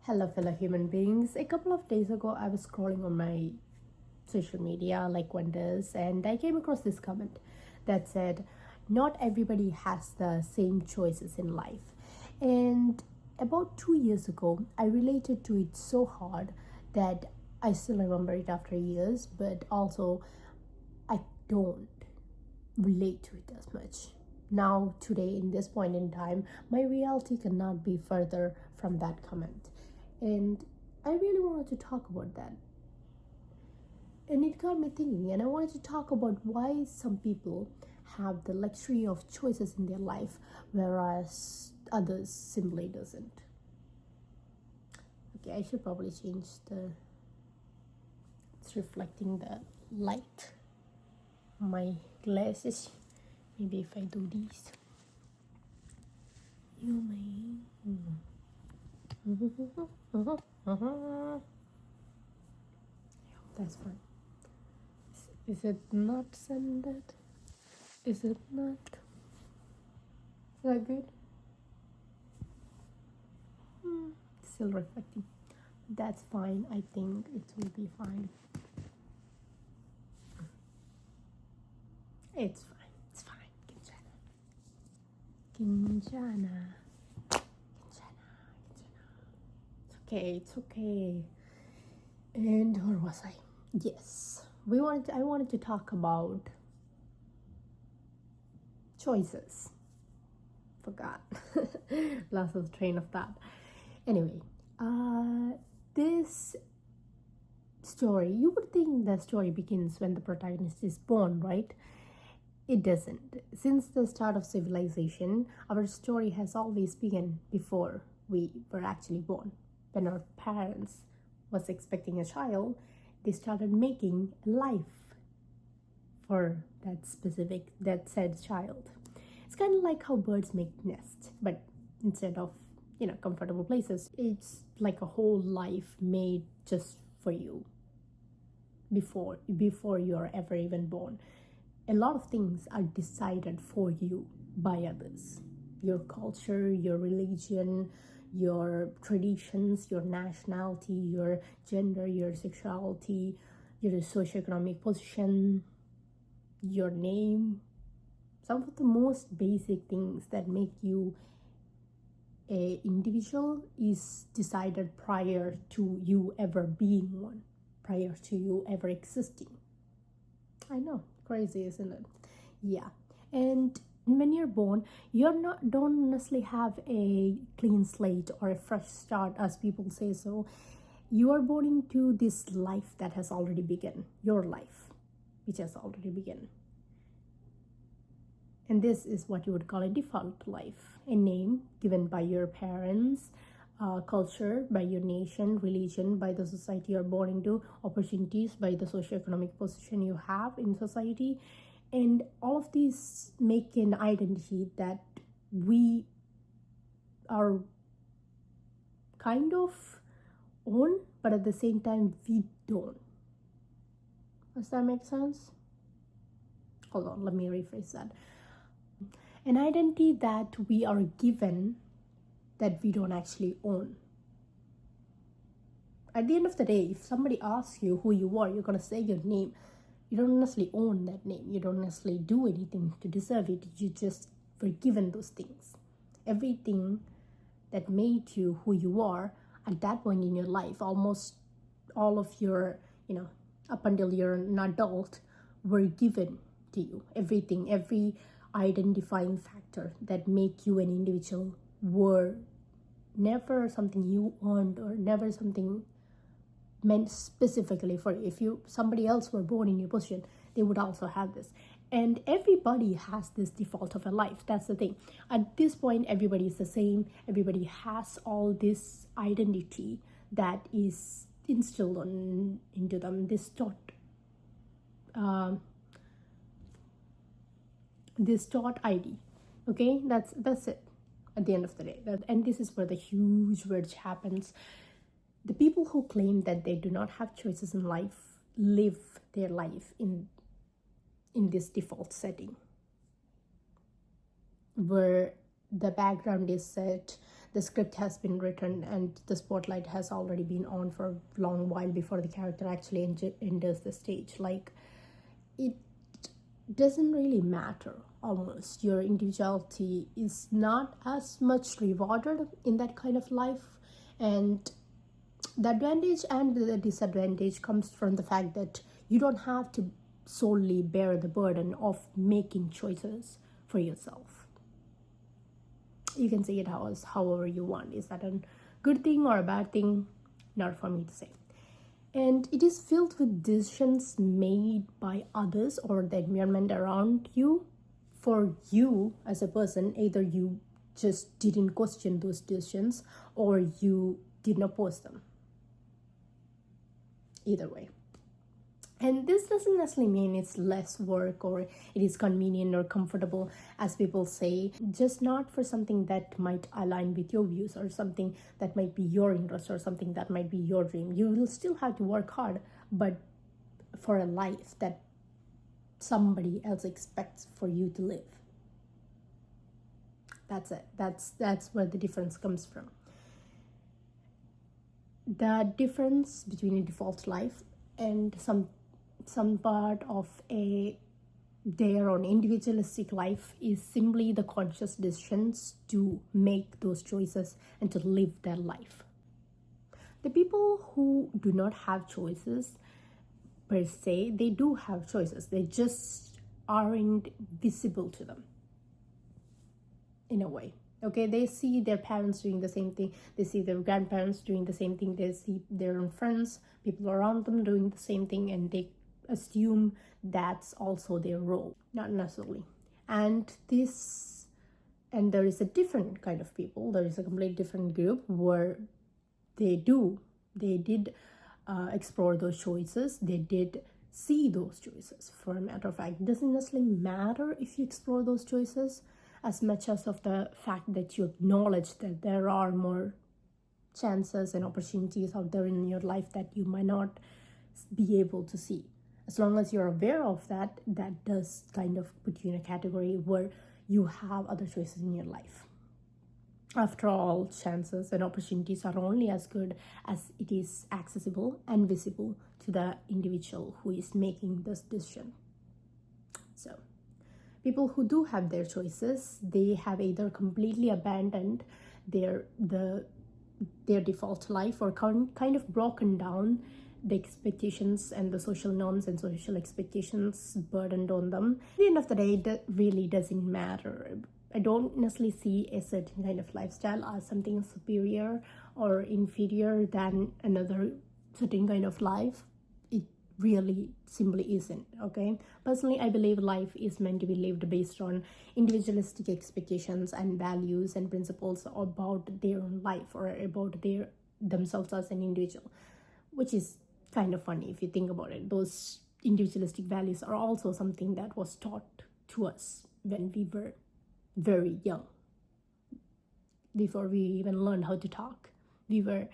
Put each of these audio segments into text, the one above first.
Hello, fellow human beings. A couple of days ago, I was scrolling on my social media like one does, and I came across this comment that said, not everybody has the same choices in life. And about 2 years ago, I related to it so hard that I still remember it after years, but also I don't relate to it as much. Now, today, in this point in time, my reality cannot be further from that comment. And I really wanted to talk about that. And it got me thinking, and I wanted to talk about why some people have the luxury of choices in their life, whereas others simply doesn't. Okay, I should probably change the. It's reflecting the light on my glasses. Maybe if I do this. You may. That's fine. Is it not sended? Is it not? Is that good? Still reflecting. That's fine. I think it will be fine. It's fine. It's fine. Kinjana. It's okay. It's okay. And where was I? Yes. I wanted to talk about choices. Forgot. Lost the train of thought. Anyway, this story, you would think the story begins when the protagonist is born, right? It doesn't. Since the start of civilization, our story has always begun before we were actually born. When our parents was expecting a child, they started making a life for that said child. It's kind of like how birds make nests, but instead of comfortable places, it's like a whole life made just for you before you're ever even born. A lot of things are decided for you by others. Your culture, your religion, your traditions, your nationality, your gender, your sexuality, your socioeconomic position, your name. Some of the most basic things that make you an individual is decided prior to you ever being one, prior to you ever existing. I know, crazy, isn't it? Yeah. And when you're born, don't necessarily have a clean slate or a fresh start, as people say. So you are born into this life that has already begun, your life, which has already begun. And this is what you would call a default life, a name given by your parents, culture, by your nation, religion, by the society you're born into, opportunities, by the socioeconomic position you have in society. And all of these make an identity that we are kind of own, but at the same time, we don't. Does that make sense? Hold on, let me rephrase that. An identity that we are given that we don't actually own. At the end of the day, if somebody asks you who you are, you're going to say your name. You don't necessarily own that name. You don't necessarily do anything to deserve it. You just were given those things. Everything that made you who you are at that point in your life, almost all of your, up until you're an adult, were given to you. Everything, every identifying factor that make you an individual were never something you earned or never something meant specifically for you. If somebody else were born in your position, they would also have this. And everybody has this default of a life. That's the thing. At this point, everybody is the same. Everybody has all this identity that is instilled into them. This taught ID. Okay, that's it. At the end of the day, and this is where the huge verge happens. The people who claim that they do not have choices in life live their life in this default setting, where the background is set, the script has been written and the spotlight has already been on for a long while before the character actually enters the stage. Like, it doesn't really matter. Almost your individuality is not as much rewarded in that kind of life, and the advantage and the disadvantage comes from the fact that you don't have to solely bear the burden of making choices for yourself. You can say it however you want. Is that a good thing or a bad thing? Not for me to say. And it is filled with decisions made by others or the environment around you for you as a person. Either you just didn't question those decisions or you didn't oppose them. Either way. And this doesn't necessarily mean it's less work or it is convenient or comfortable, as people say, just not for something that might align with your views or something that might be your interest or something that might be your dream. You will still have to work hard, but for a life that somebody else expects for you to live. That's it. That's where the difference comes from. The difference between a default life and some part of their own individualistic life is simply the conscious decisions to make those choices and to live their life. The people who do not have choices per se, they do have choices, they just aren't visible to them in a way. Okay, they see their parents doing the same thing, they see their grandparents doing the same thing, they see their own friends, people around them doing the same thing, and they assume that's also their role. Not necessarily. And there is a different kind of people, there is a completely different group where they did explore those choices, they did see those choices. For a matter of fact, it doesn't necessarily matter if you explore those choices as much as of the fact that you acknowledge that there are more chances and opportunities out there in your life that you might not be able to see. As long as you're aware of that, that does kind of put you in a category where you have other choices in your life. After all, chances and opportunities are only as good as it is accessible and visible to the individual who is making this decision. So, people who do have their choices, they have either completely abandoned their default life or kind of broken down the expectations and the social norms and social expectations burdened on them. At the end of the day, that really doesn't matter. I don't necessarily see a certain kind of lifestyle as something superior or inferior than another certain kind of life. It really simply isn't. Okay, personally, I believe life is meant to be lived based on individualistic expectations and values and principles about their own life or about themselves as an individual, which is kind of funny if you think about it. Those individualistic values are also something that was taught to us when we were very young, before we even learned how to talk. We were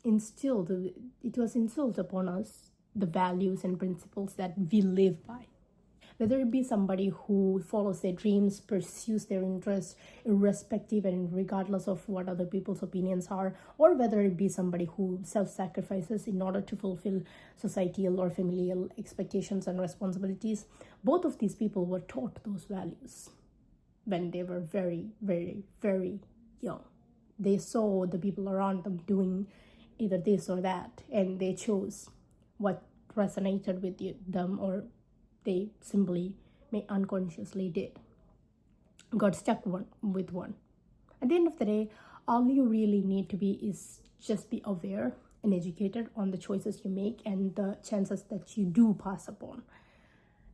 it was instilled upon us the values and principles that we live by. Whether it be somebody who follows their dreams, pursues their interests irrespective and regardless of what other people's opinions are, or whether it be somebody who self-sacrifices in order to fulfill societal or familial expectations and responsibilities, both of these people were taught those values when they were very, very, very young. They saw the people around them doing either this or that, and they chose what resonated with them, or they simply unconsciously got stuck with one. At the end of the day, all you really need to be is just be aware and educated on the choices you make and the chances that you do pass upon.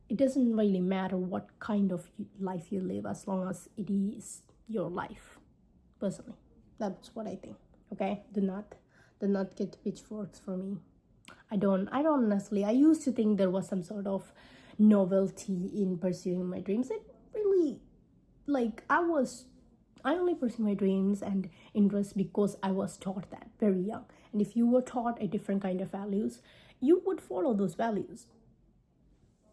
It doesn't really matter what kind of life you live, as long as it is your life. Personally, that's what I think. Okay, do not get pitchforks for me. I don't necessarily. I used to think there was some sort of novelty in pursuing my dreams. It really, I only pursue my dreams and interests because I was taught that very young. And if you were taught a different kind of values, you would follow those values.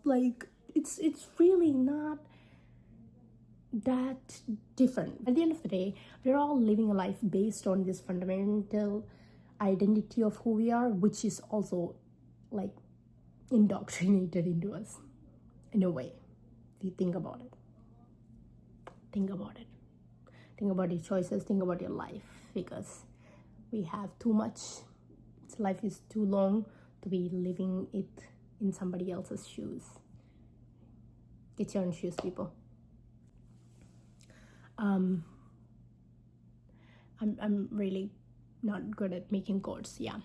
Like, it's really not that different. At the end of the day, we're all living a life based on this fundamental identity of who we are, which is also like indoctrinated into us in a way. If you think about it, think about it. Think about your choices, think about your life, because we have too much. Life is too long to be living it in somebody else's shoes. Get your own shoes, people. I'm really not good at making quotes. Yeah,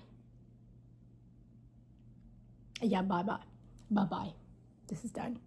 bye bye. This is done.